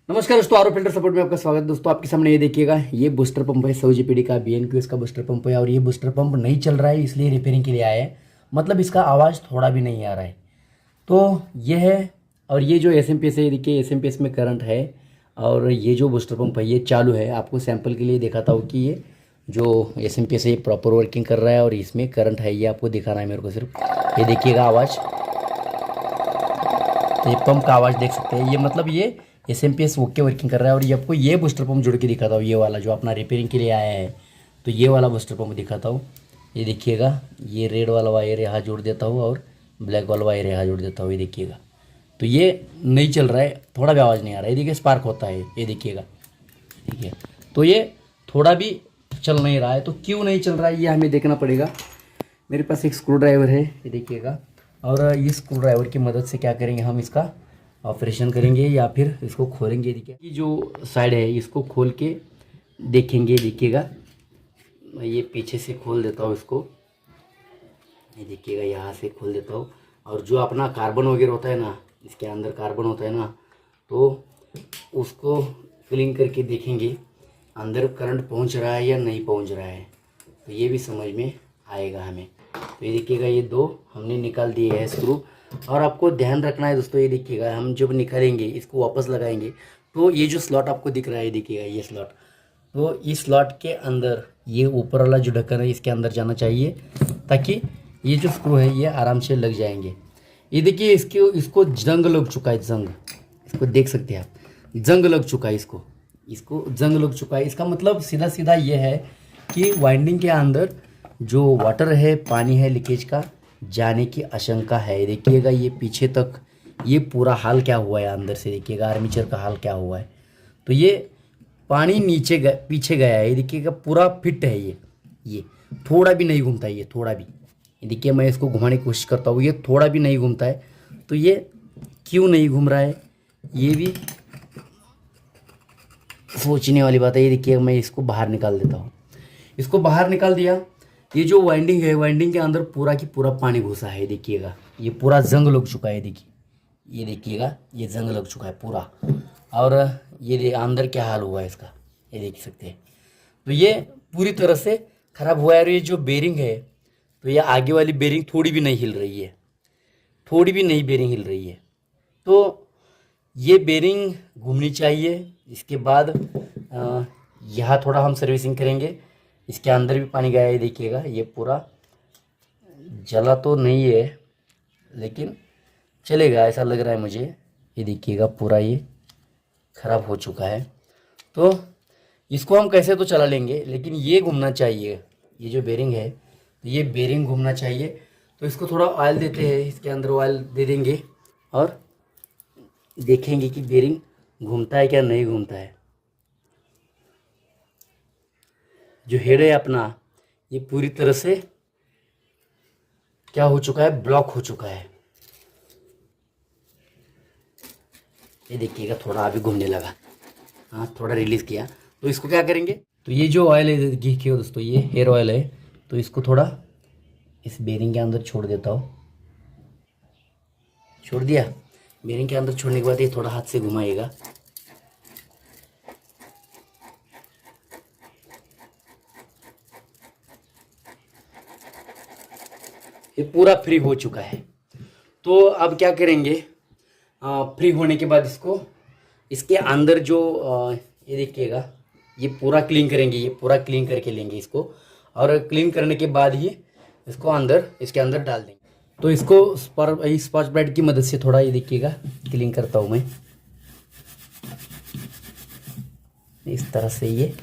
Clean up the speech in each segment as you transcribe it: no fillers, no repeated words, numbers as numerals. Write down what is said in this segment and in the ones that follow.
नमस्कार दोस्तों, are filter support में आपका स्वागत है। दोस्तों आपके सामने ये देखिएगा, ये बूस्टर पंप है सौ जीपीडी का BNQ इसका बूस्टर पंप है और ये बूस्टर पंप नहीं चल रहा है, इसलिए रिपेयरिंग के लिए आया है। मतलब इसका आवाज़ थोड़ा भी नहीं आ रहा है, तो ये है। और ये जो SMP है, ये देखिए SMP में करंट है और ये जो बूस्टर पंप है ये चालू है। आपको सैंपल के लिए दिखाता हूँ कि ये जो SMP है ये प्रॉपर वर्किंग कर रहा है और इसमें करंट है, ये आपको दिखाना है मेरे को सिर्फ। ये देखिएगा आवाज़, तो ये पंप का आवाज़ देख सकते हैं। ये मतलब ये SMP ओके वर्किंग कर रहा है। और ये आपको ये बूस्टर पंप जुड़ के दिखाता हूँ, ये वाला जो अपना रिपेयरिंग के लिए आया है, तो ये वाला बूस्टर पंप दिखाता हूँ। ये देखिएगा, ये रेड वाला वायर यहाँ जोड़ देता हूँ और ब्लैक वाला वायर यहाँ जोड़ देता हूँ। ये देखिएगा, तो ये नहीं चल रहा है, थोड़ा भी आवाज़ नहीं आ रहा है। ये देखिए स्पार्क होता है, ये देखिएगा, ठीक है। तो ये थोड़ा भी चल नहीं रहा है, तो क्यों नहीं चल रहा है ये हमें देखना पड़ेगा। मेरे पास एक स्क्रू ड्राइवर है, ये देखिएगा, और इस स्क्रू ड्राइवर की मदद से क्या करेंगे, हम इसका ऑपरेशन करेंगे या फिर इसको खोलेंगे। देखिए ये जो साइड है इसको खोल के देखेंगे। देखिएगा, मैं ये पीछे से खोल देता हूँ इसको, ये देखिएगा यहाँ से खोल देता हूँ। और जो अपना कार्बन वगैरह होता है ना, इसके अंदर कार्बन होता है ना, तो उसको क्लीन करके देखेंगे अंदर करंट पहुँच रहा है या नहीं पहुँच रहा है, तो ये भी समझ में आएगा हमें। तो ये देखिएगा, ये दो हमने निकाल दिए हैं स्क्रू। और आपको ध्यान रखना है दोस्तों, ये देखिएगा, हम जब निकालेंगे इसको वापस लगाएंगे तो ये जो स्लॉट आपको दिख रहा है, देखिएगा ये स्लॉट, तो इस स्लॉट के अंदर ये ऊपर वाला जो ढक्कन है इसके अंदर जाना चाहिए, ताकि ये जो स्क्रू है ये आराम से लग जाएंगे। ये देखिए, इसको जंग लग चुका है, जंग, इसको देख सकते हैं आप, जंग लग चुका है, इसको जंग लग चुका है। इसका मतलब सीधा सीधा ये है कि वाइंडिंग के अंदर जो वाटर है, पानी है, लीकेज का जाने की आशंका है। देखिएगा ये पीछे तक, ये पूरा हाल क्या हुआ है अंदर से, देखिएगा आर्मीचर का हाल क्या हुआ है। तो ये पानी पीछे गया है, ये देखिएगा पूरा फिट है, ये थोड़ा भी नहीं घूमता है, ये थोड़ा भी। ये देखिए, मैं इसको घुमाने की कोशिश करता हूँ, ये थोड़ा भी नहीं घूमता है। तो ये क्यों नहीं घूम रहा है, ये भी सोचने वाली बात है। ये देखिए, मैं इसको बाहर निकाल देता हूँ, इसको बाहर निकाल दिया। ये जो वाइंडिंग है, वाइंडिंग के अंदर पूरा की पूरा पानी घुसा है, देखिएगा ये पूरा जंग लग चुका है। देखिए, ये देखिएगा, ये जंग लग चुका है पूरा। और ये अंदर क्या हाल हुआ है इसका, ये देख सकते हैं। तो ये पूरी तरह से ख़राब हुआ है। और ये जो बेरिंग है, तो ये आगे वाली बेरिंग थोड़ी भी नहीं हिल रही है, थोड़ी भी नहीं बेरिंग हिल रही है। तो ये बेरिंग घूमनी चाहिए। इसके बाद यहाँ थोड़ा हम सर्विसिंग करेंगे। इसके अंदर भी पानी गया है, देखिएगा ये पूरा जला तो नहीं है, लेकिन चलेगा ऐसा लग रहा है मुझे। ये देखिएगा पूरा ये ख़राब हो चुका है। तो इसको हम कैसे तो चला लेंगे, लेकिन ये घूमना चाहिए। ये जो बेरिंग है, तो ये बेरिंग घूमना चाहिए। तो इसको थोड़ा ऑयल देते हैं, इसके अंदर ऑयल दे देंगे और देखेंगे कि बेरिंग घूमता है क्या नहीं घूमता है। जो हेड है अपना, ये पूरी तरह से क्या हो चुका है, ब्लॉक हो चुका है। ये देखिएगा, थोड़ा अभी घूमने लगा, हाँ थोड़ा रिलीज़ किया। तो इसको क्या करेंगे, तो ये जो ऑयल है देखिए दोस्तों, ये हेयर ऑयल है, तो इसको थोड़ा इस बेरिंग के अंदर छोड़ देता हूँ। छोड़ दिया, बेरिंग के अंदर छोड़ने के बाद ये थोड़ा हाथ से घुमाएगा। ये पूरा फ्री हो चुका है। तो अब क्या करेंगे, फ्री होने के बाद इसको, इसके अंदर जो ये देखिएगा, ये पूरा क्लीन करेंगे, ये पूरा क्लीन करके लेंगे इसको। और क्लीन करने के बाद ही इसको अंदर, इसके अंदर डाल देंगे। तो इसको स्कॉच ब्राइट की मदद से थोड़ा, ये देखिएगा, क्लीन करता हूँ मैं इस तरह से। ये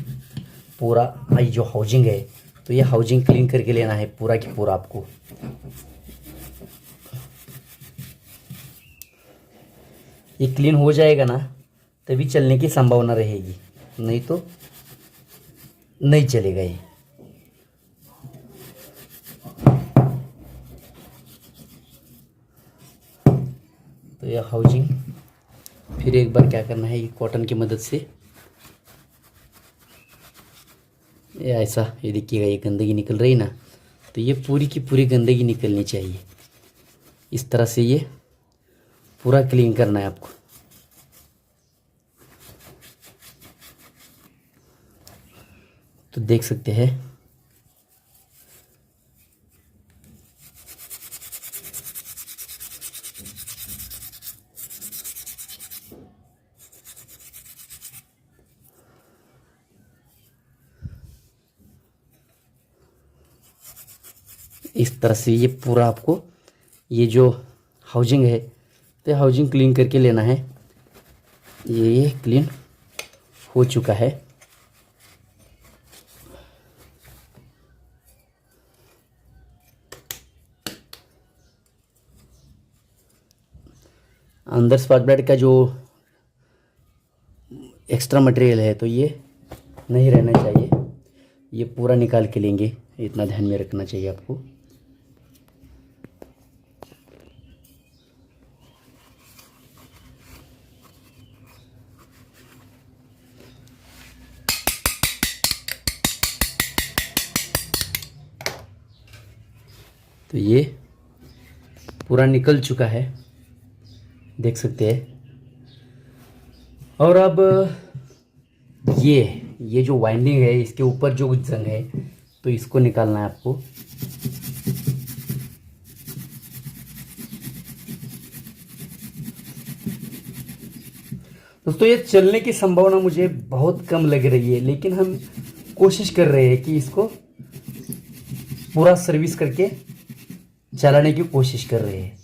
पूरा ये जो हाउजिंग है, तो ये हाउजिंग क्लीन करके लेना है पूरा की पूरा आपको। ये क्लीन हो जाएगा ना, तभी चलने की संभावना रहेगी, नहीं तो नहीं चलेगा ये। तो ये हाउजिंग फिर एक बार क्या करना है, ये कॉटन की मदद से ये ऐसा, ये देखिएगा, ये गंदगी निकल रही ना, तो ये पूरी की पूरी गंदगी निकलनी चाहिए। इस तरह से ये पूरा क्लीन करना है आपको। तो देख सकते हैं इस तरह से ये पूरा आपको ये जो हाउजिंग है तो हाउजिंग क्लीन करके लेना है। ये क्लीन हो चुका है। अंदर स्पार्क प्लग का जो एक्स्ट्रा मटेरियल है तो ये नहीं रहना चाहिए, ये पूरा निकाल के लेंगे, इतना ध्यान में रखना चाहिए आपको। तो ये पूरा निकल चुका है, देख सकते हैं। और अब ये जो वाइंडिंग है इसके ऊपर जो जंग है तो इसको निकालना है आपको। दोस्तों ये चलने की संभावना मुझे बहुत कम लग रही है, लेकिन हम कोशिश कर रहे हैं कि इसको पूरा सर्विस करके चलाने की कोशिश कर रहे हैं।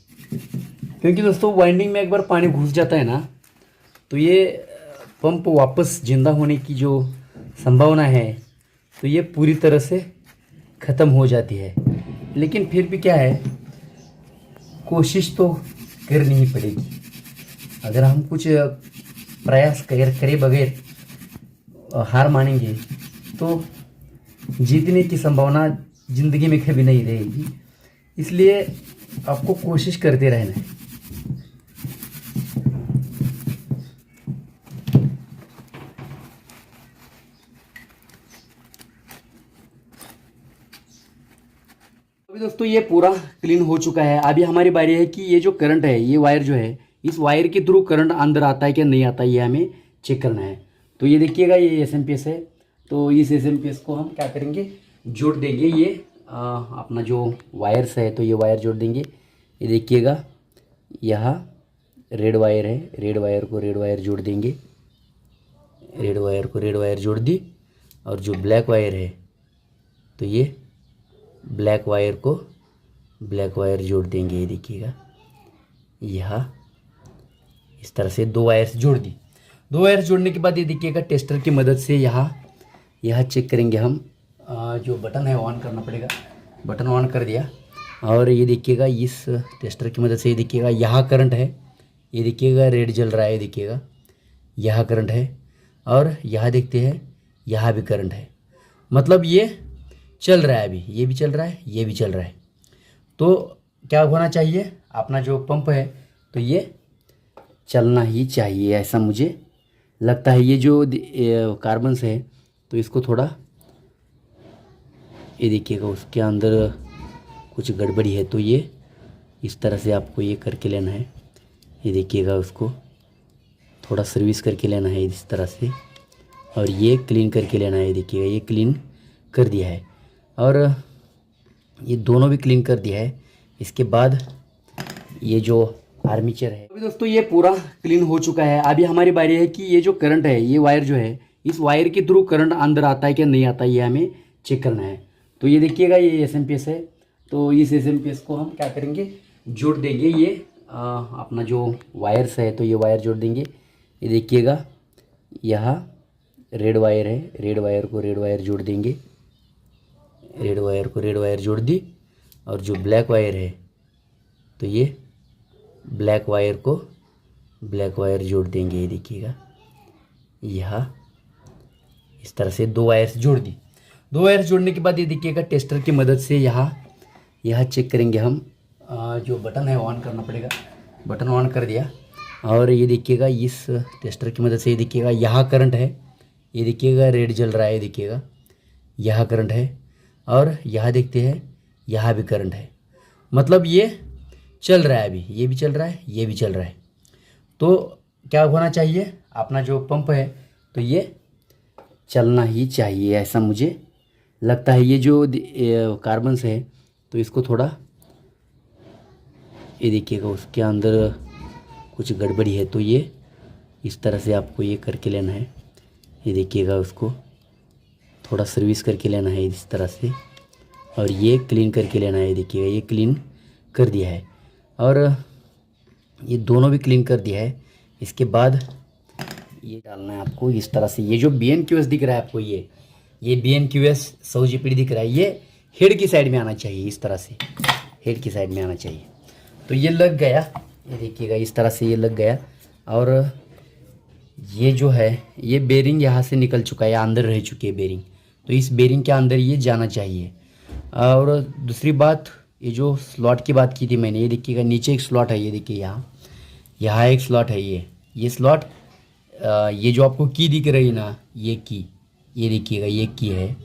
क्योंकि दोस्तों वाइंडिंग में एक बार पानी घुस जाता है ना तो ये पंप वापस जिंदा होने की जो संभावना है तो ये पूरी तरह से ख़त्म हो जाती है। लेकिन फिर भी क्या है, कोशिश तो करनी ही पड़ेगी। अगर हम कुछ प्रयास करे बगैर हार मानेंगे तो जीतने की संभावना ज़िंदगी में कभी नहीं रहेगी। इसलिए आपको कोशिश करते रहना है। अभी दोस्तों ये पूरा क्लीन हो चुका है। अभी हमारी बारी है कि ये जो करंट है, ये वायर जो है, इस वायर के थ्रू करंट अंदर आता है कि नहीं आता है, ये हमें चेक करना है। तो ये देखिएगा ये एसएमपीएस है, तो इस एसएमपीएस को हम क्या करेंगे, जोड़ देंगे। ये अपना जो वायर्स है तो ये वायर जोड़ देंगे। ये देखिएगा यहाँ रेड वायर है, रेड वायर को रेड वायर जोड़ देंगे, रेड वायर को रेड वायर जोड़ दी। और जो ब्लैक वायर है तो ये ब्लैक वायर को ब्लैक वायर जोड़ देंगे। ये देखिएगा यहाँ इस तरह से दो वायर्स जोड़ दी। दो वायर जोड़ने के बाद ये देखिएगा टेस्टर की मदद से यहाँ चेक करेंगे हम। जो बटन है ऑन करना पड़ेगा, बटन ऑन कर दिया। और ये देखिएगा इस टेस्टर की मदद से ये देखिएगा यहाँ करंट है, ये देखिएगा रेड जल रहा है, ये देखिएगा यहाँ करंट है। और यहाँ देखते हैं यहाँ भी करंट है, मतलब ये चल रहा है। अभी ये भी चल रहा है, ये भी चल रहा है। तो क्या होना चाहिए, अपना जो पंप है तो ये चलना ही चाहिए, ऐसा मुझे लगता है। ये जो कार्बन्स है तो इसको थोड़ा, ये देखिएगा उसके अंदर कुछ गड़बड़ी है, तो ये इस तरह से आपको ये करके लेना है। ये देखिएगा उसको थोड़ा सर्विस करके लेना है इस तरह से, और ये क्लीन करके लेना है। ये देखिएगा ये क्लीन कर दिया है, और ये दोनों भी क्लीन कर दिया है। इसके बाद ये जो आर्मीचर है, अभी दोस्तों ये पूरा क्लीन हो चुका है। अभी हमारी बारी है कि ये जो करंट है, ये वायर जो है, इस वायर के थ्रू करंट अंदर आता है कि नहीं आता है, ये हमें चेक करना है। तो ये देखिएगा ये एसएमपीएस है, तो इस एसएमपीएस को हम क्या करेंगे, जोड़ देंगे। ये अपना जो वायर्स है तो ये वायर जोड़ देंगे। ये देखिएगा यहाँ रेड वायर है, रेड वायर को रेड वायर जोड़ देंगे, रेड वायर को रेड वायर जोड़ दी। और जो ब्लैक वायर है तो ये ब्लैक वायर को ब्लैक वायर जोड़ देंगे। ये देखिएगा यहाँ इस तरह से दो वायर्स जोड़ दी। दो वायर जोड़ने के बाद ये देखिएगा टेस्टर की मदद से यहाँ चेक करेंगे हम। जो बटन है ऑन करना पड़ेगा, बटन ऑन कर दिया। और ये देखिएगा इस टेस्टर की मदद से ये देखिएगा यहाँ करंट है, ये देखिएगा रेड जल रहा है, ये देखिएगा यहाँ करंट है। और यहाँ देखते हैं यहाँ भी करंट है, मतलब ये चल रहा है। अभी ये भी चल रहा है, ये भी चल रहा है। तो क्या होना चाहिए, अपना जो पंप है तो ये चलना ही चाहिए, ऐसा मुझे लगता है ये जो कार्बन है तो इसको थोड़ा, ये देखिएगा उसके अंदर कुछ गड़बड़ी है, तो ये इस तरह से आपको ये करके लेना है। ये देखिएगा उसको थोड़ा सर्विस करके लेना है इस तरह से, और ये क्लीन करके लेना है। देखिएगा ये क्लीन कर दिया है और ये दोनों भी क्लीन कर दिया है। इसके बाद ये डालना है आपको इस तरह से। ये जो BNQS दिख रहा है आपको, ये BNQS 100 GPD दिख रहा है, ये हेड की साइड में आना चाहिए, इस तरह से हेड की साइड में आना चाहिए। तो ये लग गया, ये देखिएगा इस तरह से ये लग गया। और ये जो है ये बेरिंग यहाँ से निकल चुका है, अंदर रह चुकी है बेरिंग, तो इस बेरिंग के अंदर ये जाना चाहिए। और दूसरी बात, ये जो स्लॉट की बात की थी मैंने, ये देखिएगा नीचे एक स्लॉट है, ये देखिए यहाँ एक स्लॉट है। ये स्लॉट, ये जो आपको की दिख रही है ना, ये की, ये देखिएगा ये की है,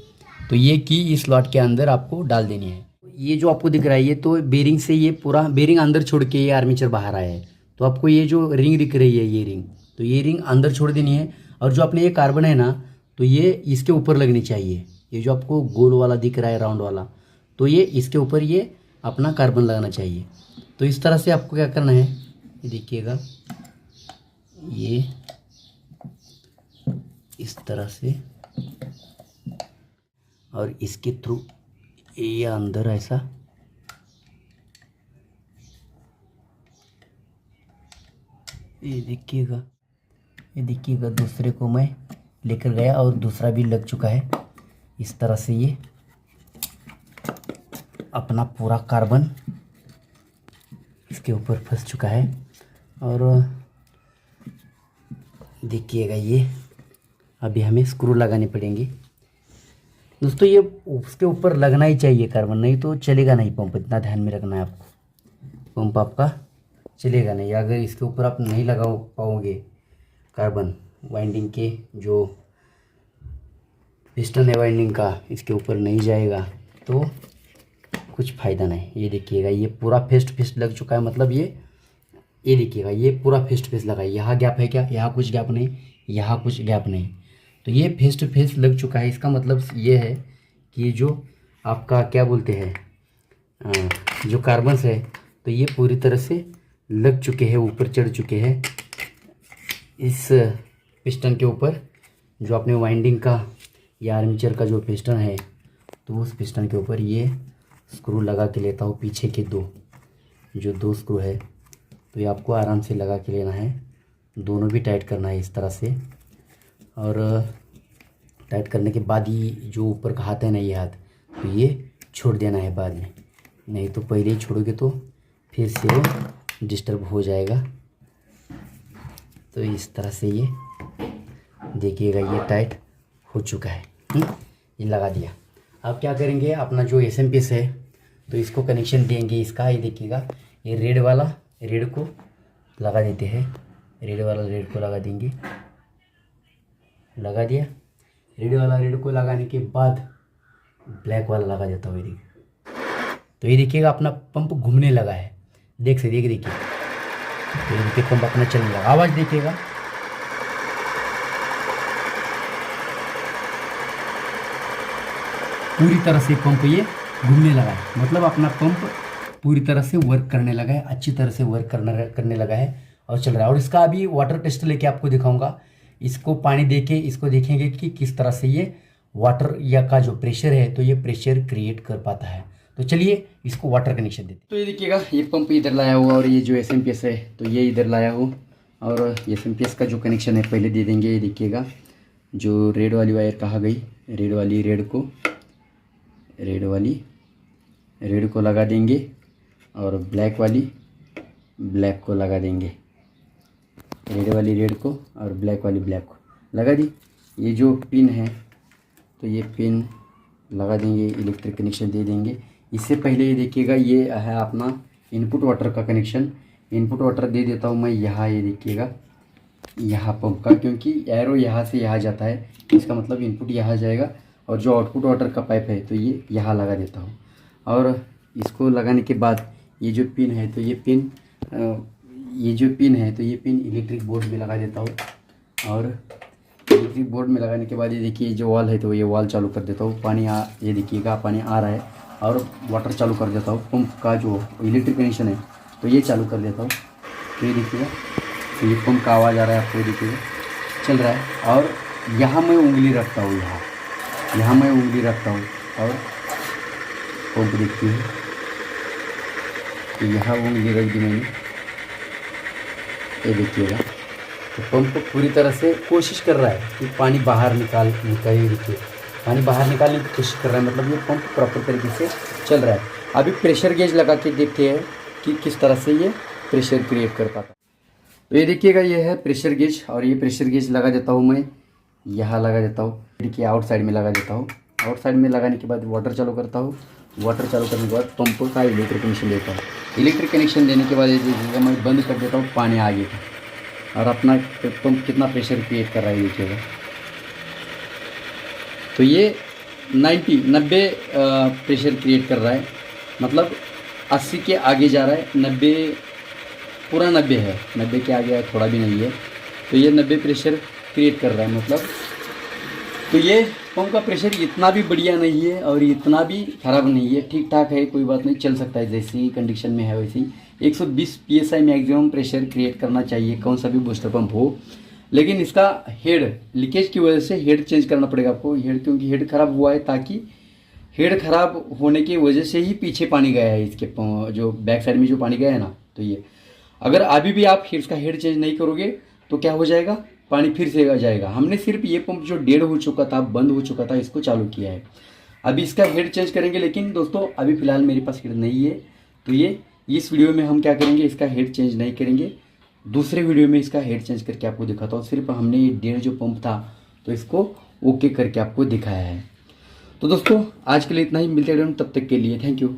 तो ये की इस स्लॉट के अंदर आपको डाल देनी है। ये जो आपको दिख रहा है ये तो बेरिंग से, ये पूरा बेरिंग अंदर छोड़ के ये आर्मेचर बाहर आया है, तो आपको ये जो रिंग दिख रही है ये रिंग, तो ये रिंग अंदर छोड़ देनी है। और जो अपने ये कार्बन है ना, तो ये इसके ऊपर लगनी चाहिए। ये जो आपको गोल वाला दिख रहा है राउंड वाला, तो ये इसके ऊपर ये अपना कार्बन लगाना चाहिए। तो इस तरह से आपको क्या करना है, ये देखिएगा ये इस तरह से, और इसके थ्रू ये अंदर ऐसा, ये देखिएगा दूसरे को मैं लेकर गया और दूसरा भी लग चुका है। इस तरह से ये अपना पूरा कार्बन इसके ऊपर फंस चुका है। और देखिएगा ये अभी हमें स्क्रू लगाने पड़ेंगे दोस्तों। ये उसके ऊपर लगना ही चाहिए कार्बन, नहीं तो चलेगा नहीं पंप, इतना ध्यान में रखना है आपको। पंप आपका चलेगा नहीं अगर इसके ऊपर आप नहीं लगा पाओगे कार्बन। वाइंडिंग के जो पिस्टन है वाइंडिंग का, इसके ऊपर नहीं जाएगा तो कुछ फ़ायदा नहीं। ये देखिएगा ये पूरा फेस्ट लग चुका है, मतलब ये देखिएगा ये पूरा फेस्ट लगा है। यहाँ गैप है क्या? यहाँ कुछ गैप नहीं, यहाँ कुछ गैप नहीं, तो ये फेस्ट लग चुका है। इसका मतलब ये है कि जो आपका क्या बोलते हैं जो कार्बन्स है, तो ये पूरी तरह से लग चुके हैं, ऊपर चढ़ चुके हैं इस पिस्टन के ऊपर। जो अपने वाइंडिंग का या आर्मेचर का जो पिस्टन है, तो उस पिस्टन के ऊपर ये स्क्रू लगा के लेता हूँ। पीछे के दो स्क्रू है, तो ये आपको आराम से लगा के लेना है। दोनों भी टाइट करना है इस तरह से, और टाइट करने के बाद ही जो ऊपर का हाथ है ना, ये हाथ, तो ये छोड़ देना है बाद में, नहीं तो पहले ही छोड़ोगे तो फिर से वो डिस्टर्ब हो जाएगा। तो इस तरह से ये देखिएगा ये टाइट हो चुका है। ये लगा दिया। अब क्या करेंगे, अपना जो SMP है तो इसको कनेक्शन देंगे इसका। ये देखिएगा ये रेड को लगा देते हैं, रेड को लगा देंगे। लगा दिया रेड को लगाने के बाद ब्लैक वाला लगा देता हूँ। ये देखिए, तो ये देखिएगा अपना पंप घूमने लगा है, देखिए तो ये देखिए पंप अपना चलने लगा। आवाज़ देखिएगा, पूरी तरह से पंप ये घूमने लगा है, मतलब अपना पंप पूरी तरह से वर्क करने लगा है, अच्छी तरह से वर्क करने लगा है और चल रहा है। और इसका अभी वाटर टेस्ट लेके आपको दिखाऊंगा। इसको पानी देके इसको देखेंगे कि किस तरह से ये वाटर या का जो प्रेशर है, तो ये प्रेशर क्रिएट कर पाता है। तो चलिए इसको वाटर कनेक्शन देते हैं। तो ये देखिएगा ये पंप इधर लाया हुआ और ये जो SMP है तो ये इधर लाया हो, और SMP का जो कनेक्शन है पहले दे देंगे। ये देखिएगा जो रेड वाली वायर कहाँ गई, रेड को लगा देंगे, और ब्लैक को लगा देंगे। रेड को और ब्लैक को लगा दी। ये जो पिन है तो ये पिन लगा देंगे, इलेक्ट्रिक कनेक्शन दे देंगे। इससे पहले ये देखिएगा ये है अपना इनपुट वाटर का कनेक्शन। इनपुट वाटर दे देता हूँ मैं यहाँ, ये देखिएगा यहाँ पंप का, क्योंकि एरो यहाँ से यहाँ जाता है, इसका मतलब इनपुट यहाँ जाएगा। और जो आउटपुट वाटर का पाइप है तो ये यहाँ लगा देता हूँ। और इसको लगाने के बाद ये जो पिन है तो ये पिन इलेक्ट्रिक बोर्ड में लगा देता हूँ। और इलेक्ट्रिक बोर्ड में लगाने के बाद ये देखिए जो वॉल है तो ये वॉल चालू कर देता हूँ। ये देखिएगा पानी आ रहा है और वाटर चालू कर देता हूँ। पंप का जो इलेक्ट्रिक कनेक्शन है तो ये चालू कर देता हूँ। तो ये देखिएगा, तो ये पंप का आवाज़ आ रहा है आपको, देखिए चल रहा है। और यहाँ मैं उंगली रखता हूँ, यहाँ मैं उंगली रखता हूँ और पंप देखिए, तो यहाँ उंगली रख दी मैंने। ये देखिएगा, तो पंप पूरी तरह से कोशिश कर रहा है कि पानी बाहर निकाल देखिए पानी बाहर निकालने की कोशिश कर रहा है, मतलब ये पंप प्रॉपर तरीके से चल रहा है। अभी प्रेशर गेज लगा के देखते हैं कि किस तरह से ये प्रेशर क्रिएट कर पाता है। तो ये देखिएगा, ये है प्रेशर गेज और ये प्रेशर गेज लगा देता हूँ मैं, यहाँ लगा देता हूँ। देखिए आउट साइड में लगा देता हूँ। आउट साइड में लगाने के बाद वाटर चालू करता हूँ। वाटर चालू करने के बाद पंप का इलेक्ट्रिक कनेक्शन देता हूँ। इलेक्ट्रिक कनेक्शन देने के बाद ये देखिएगा मैं बंद कर देता हूँ पानी आगे का, और अपना पंप कितना प्रेशर क्रिएट कर रहा है देखिएगा। तो ये 90 प्रेशर क्रिएट कर रहा है, मतलब 80 के आगे जा रहा है। 90 पूरा 90 है, 90 के आगे थोड़ा भी नहीं है। तो ये 90 प्रेशर क्रिएट कर रहा है मतलब। तो ये पंप का प्रेशर इतना भी बढ़िया नहीं है और इतना भी ख़राब नहीं है, ठीक ठाक है, कोई बात नहीं, चल सकता है। जैसी कंडीशन में है वैसे ही 120 PSI मैक्सिमम प्रेशर क्रिएट करना चाहिए कौन सा भी बूस्टर पंप हो। लेकिन इसका हेड लीकेज की वजह से हेड चेंज करना पड़ेगा आपको। हेड क्योंकि हेड ख़राब हुआ है, ताकि हेड ख़राब होने की वजह से ही पीछे पानी गया है, इसके जो बैक साइड में जो पानी गया है ना। तो ये अगर अभी भी आप इसका हेड चेंज नहीं करोगे तो क्या हो जाएगा, पानी फिर से जाएगा। हमने सिर्फ ये पंप जो डेड हो चुका था, बंद हो चुका था, इसको चालू किया है। अभी इसका हेड चेंज करेंगे, लेकिन दोस्तों अभी फ़िलहाल मेरे पास हेड नहीं है। तो ये इस वीडियो में हम क्या करेंगे, इसका हेड चेंज नहीं करेंगे। दूसरे वीडियो में इसका हेड चेंज करके आपको दिखाता हूँ। सिर्फ हमने ये डेड जो पंप था तो इसको ओके करके आपको दिखाया है। तो दोस्तों आज के लिए इतना ही, मिलते हैं तब तक के लिए थैंक यू।